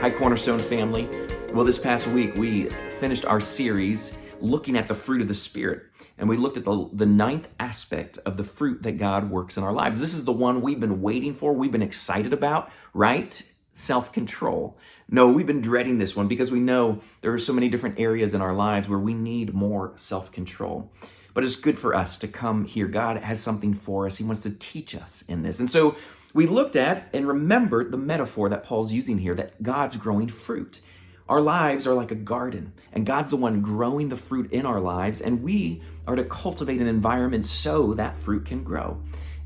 Hi, Cornerstone family. Well, this past week we finished our series looking at the fruit of the Spirit, and we looked at the ninth aspect of the fruit that God works in our lives. This is the one we've been waiting for, we've been excited about, right? Self-control. No, we've been dreading this one because we know there are so many different areas in our lives where we need more self-control. But it's good for us to come here. God has something for us. He wants to teach us in this. And so we looked at and remembered the metaphor that Paul's using here, that God's growing fruit. Our lives are like a garden, and God's the one growing the fruit in our lives, and we are to cultivate an environment so that fruit can grow.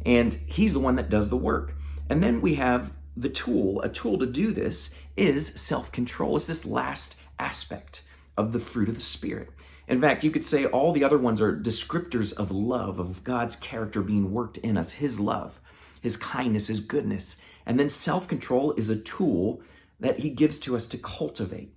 And He's the one that does the work. And then we have the tool. A tool to do this is self-control. It's this last aspect of the fruit of the Spirit. In fact, you could say all the other ones are descriptors of love, of God's character being worked in us, His love, His kindness, His goodness. And then self-control is a tool that He gives to us to cultivate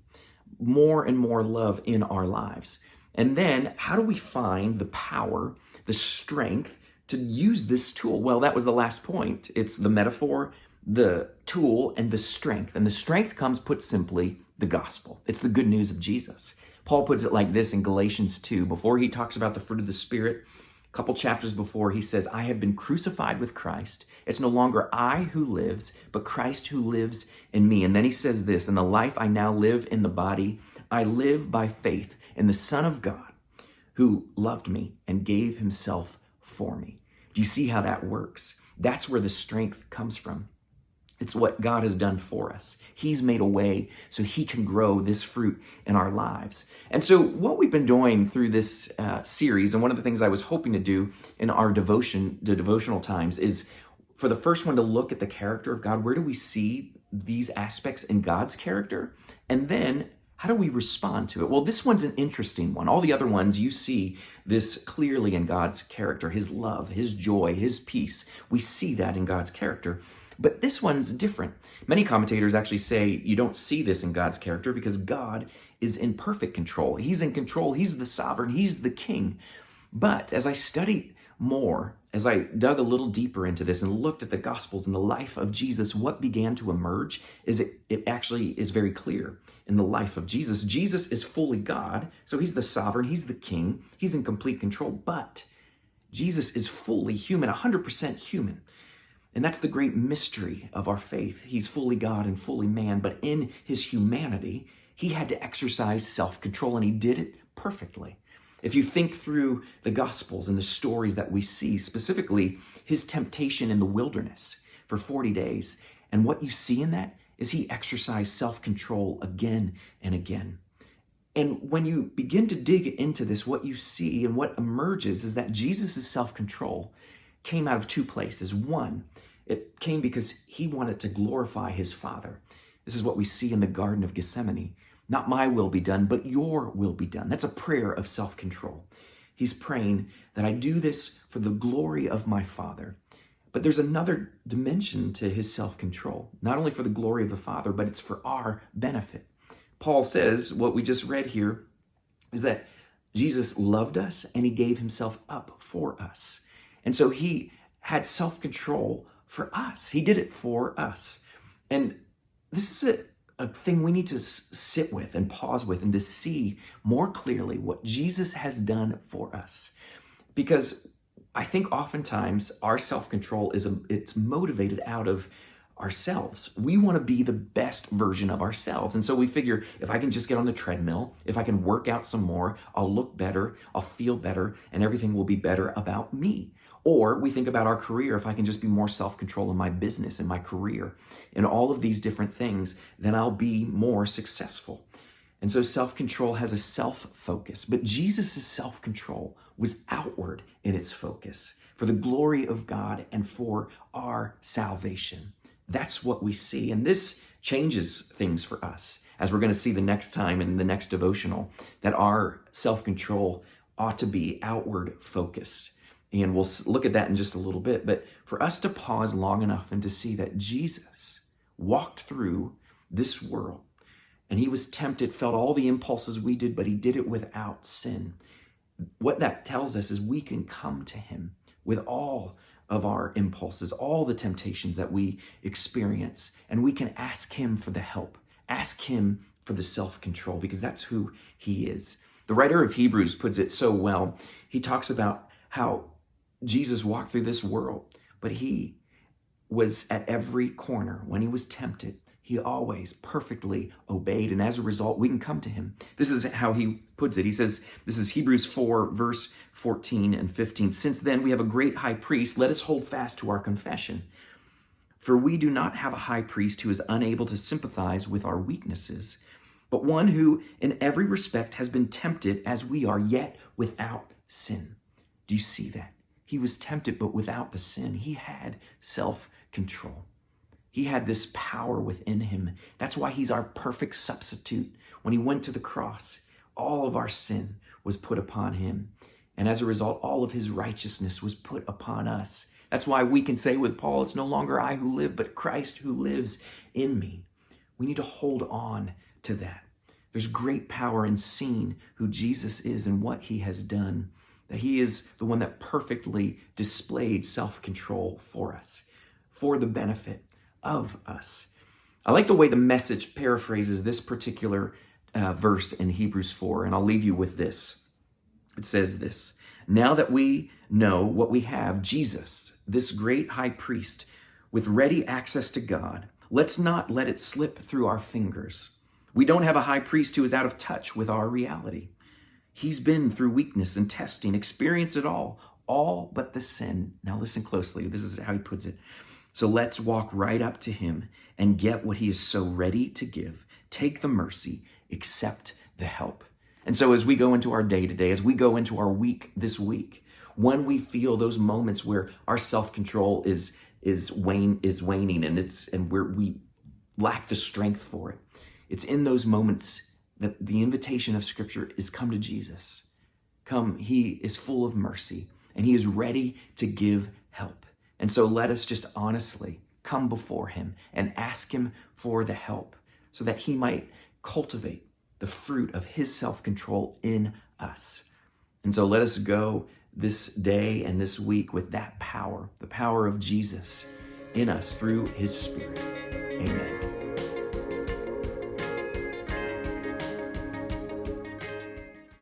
more and more love in our lives. And then how do we find the power, the strength to use this tool? Well, that was the last point. It's the metaphor, the tool, and the strength. And the strength comes, put simply, the gospel. It's the good news of Jesus. Paul puts it like this in Galatians 2. Before he talks about the fruit of the Spirit, a couple chapters before, he says, I have been crucified with Christ. It's no longer I who lives, but Christ who lives in me. And then he says this, in the life I now live in the body, I live by faith in the Son of God who loved me and gave Himself for me. Do you see how that works? That's where the strength comes from. It's what God has done for us. He's made a way so He can grow this fruit in our lives. And so what we've been doing through this series, and one of the things I was hoping to do in our devotional times, is for the first one to look at the character of God. Where do we see these aspects in God's character? And then how do we respond to it? Well, this one's an interesting one. All the other ones, you see this clearly in God's character, His love, His joy, His peace. We see that in God's character. But this one's different. Many commentators actually say you don't see this in God's character because God is in perfect control. He's in control. He's the sovereign. He's the king. But as I studied more, as I dug a little deeper into this and looked at the Gospels and the life of Jesus, what began to emerge is it actually is very clear in the life of Jesus. Jesus is fully God, so He's the sovereign. He's the king. He's in complete control. But Jesus is fully human, 100% human. And that's the great mystery of our faith. He's fully God and fully man, but in His humanity, He had to exercise self-control, and He did it perfectly. If you think through the Gospels and the stories that we see, specifically His temptation in the wilderness for 40 days, and what you see in that is He exercised self-control again and again. And when you begin to dig into this, what you see and what emerges is that Jesus' self-control came out of two places. One, it came because He wanted to glorify His Father. This is what we see in the Garden of Gethsemane. Not my will be done, but your will be done. That's a prayer of self-control. He's praying that I do this for the glory of my Father. But there's another dimension to His self-control, not only for the glory of the Father, but it's for our benefit. Paul says, what we just read here, is that Jesus loved us and He gave Himself up for us. And so He had self-control for us. He did it for us. And this is a thing we need to sit with and pause with and to see more clearly what Jesus has done for us. Because I think oftentimes our self-control it's motivated out of ourselves. We want to be the best version of ourselves. And so we figure if I can just get on the treadmill, if I can work out some more, I'll look better, I'll feel better, and everything will be better about me. Or we think about our career. If I can just be more self-control in my business, in my career, in all of these different things, then I'll be more successful. And so self-control has a self-focus. But Jesus' self-control was outward in its focus for the glory of God and for our salvation. That's what we see. And this changes things for us, as we're going to see the next time in the next devotional, that our self-control ought to be outward focused. And we'll look at that in just a little bit. But for us to pause long enough and to see that Jesus walked through this world and He was tempted, felt all the impulses we did, but He did it without sin. What that tells us is we can come to Him with all of our impulses, all the temptations that we experience, and we can ask Him for the help Ask him for the self-control, because that's who he is. The writer of Hebrews puts it so well. He talks about how Jesus walked through this world, but he was at every corner. When he was tempted, he always perfectly obeyed. And as a result, we can come to him. This is how he puts it. He says, this is Hebrews 4, verse 14 and 15. Since then, we have a great high priest. Let us hold fast to our confession. For we do not have a high priest who is unable to sympathize with our weaknesses, but one who in every respect has been tempted as we are, yet without sin. Do you see that? He was tempted, but without the sin. He had self-control. He had this power within him. That's why he's our perfect substitute. When he went to the cross, all of our sin was put upon him. And as a result, all of his righteousness was put upon us. That's why we can say with Paul, it's no longer I who live, but Christ who lives in me. We need to hold on to that. There's great power in seeing who Jesus is and what he has done, that he is the one that perfectly displayed self-control for us, for the benefit of us. I like the way the Message paraphrases this particular verse in Hebrews 4, and I'll leave you with this. It says this: now that we know what we have, Jesus, this great high priest with ready access to God, let's not let it slip through our fingers. We don't have a high priest who is out of touch with our reality. He's been through weakness and testing, experienced it all but the sin. Now listen closely. This is how he puts it. So let's walk right up to him and get what he is so ready to give. Take the mercy, accept the help. And so as we go into our day today, as we go into our week this week, when we feel those moments where our self-control is waning and we lack the strength for it, it's in those moments that the invitation of Scripture is come to Jesus. Come, he is full of mercy and he is ready to give help. And so let us just honestly come before him and ask him for the help so that he might cultivate the fruit of his self-control in us. And so let us go this day and this week with that power, the power of Jesus in us through his Spirit. Amen.